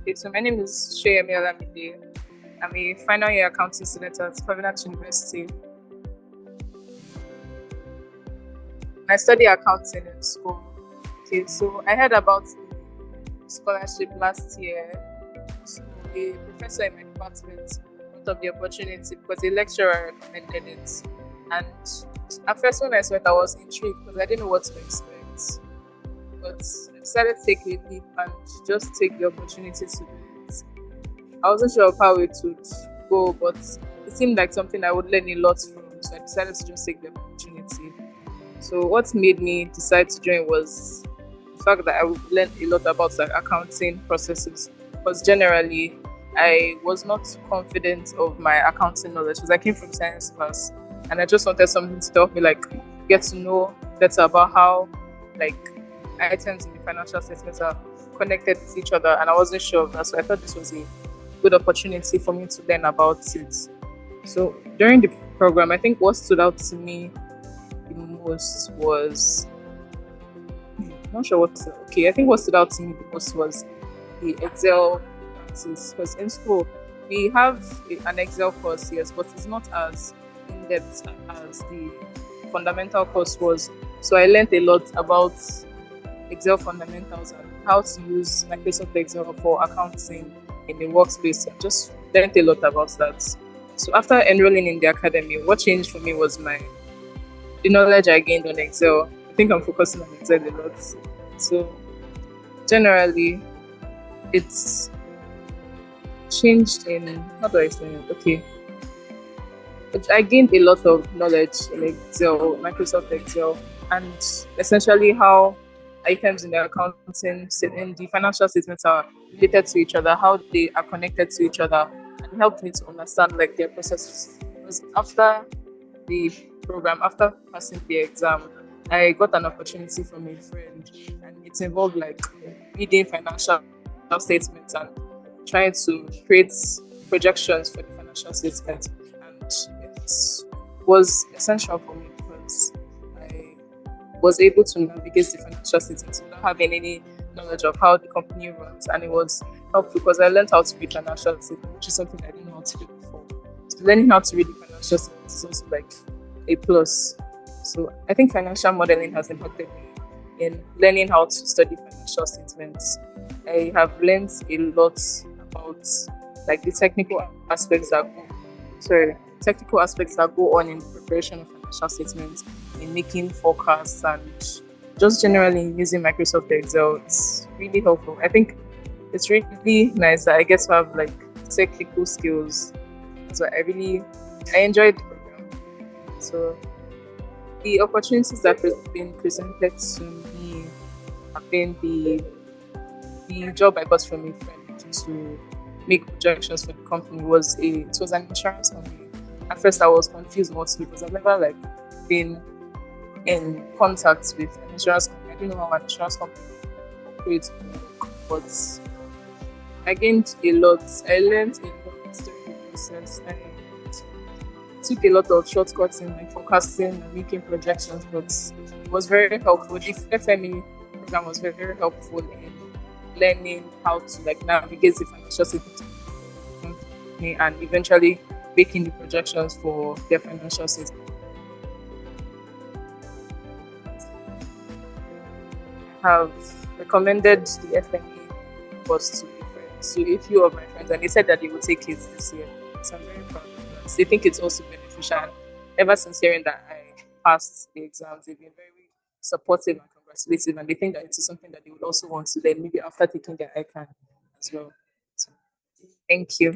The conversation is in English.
Okay, so my name is Olamide. I'm a final year accounting student at Covenant University. I study accounting in school. Okay, so I heard about the scholarship last year. So a professor in my department thought of the opportunity because a lecturer recommended it. And at first when I saw it, I was intrigued because I didn't know what to expect. But I decided to take a leap and just take the opportunity to do it. I wasn't sure of how it would go, but it seemed like something I would learn a lot from. So I decided to just take the opportunity. So what made me decide to join was the fact that I would learn a lot about like accounting processes. Because generally, I was not confident of my accounting knowledge because I came from science class, and I just wanted something to help me like get to know better about how like items in the financial statements are connected with each other, and I wasn't sure of that. So I thought this was a good opportunity for me to learn about it. So during the program, I think what stood out to me the most was I'm not sure what to, okay. I think what stood out to me the most was the Excel practice because in school we have an Excel course, yes, but it's not as in depth as the fundamental course was. So I learned a lot about Excel fundamentals and how to use Microsoft Excel for accounting in the workspace. I just learned a lot about that. So after enrolling in the academy, what changed for me was the knowledge I gained on Excel. I think I'm focusing on Excel a lot. So generally, it's changed in how do I explain it? Okay, I gained a lot of knowledge in Excel, Microsoft Excel, and essentially how items in the accounting in the financial statements are related to each other, how they are connected to each other, and helped me to understand like their processes. Because after the program, after passing the exam, I got an opportunity from a friend, and it involved like reading financial statements and trying to create projections for the financial statement. And it was essential for me because I was able to navigate the financial statements without having any knowledge of how the company runs. And it was helpful because I learned how to read financial statements, which is something I didn't know how to do before. So learning how to read the financial statements is also like a plus. So I think financial modeling has impacted me in learning how to study financial statements. I have learned a lot about like the technical aspects that go on in the preparation of financial statements, in making forecasts, and just generally in using Microsoft Excel. It's really helpful. I think it's really nice that I get to have like technical skills. So I enjoyed the program. So the opportunities that have been presented to me have been the job I got from a friend to make projections for the company it was an insurance company. At first I was confused what to do because I've never like been in contact with an insurance company. I didn't know how an insurance company operates, but I gained a lot. I learned a lot during the process. I took a lot of shortcuts in like forecasting and making projections, but it was very helpful. The FME program was very, very helpful in learning how to like navigate the financial system and eventually making the projections for their financial system. I have recommended the FME course to a few of my friends, and they said that they will take it this year. So I'm very proud of that. They think it's also beneficial. And ever since hearing that I passed the exams, they've been very supportive and congratulative, and they think that it is something that they would also want to learn maybe after taking their ICANN as well. So, thank you.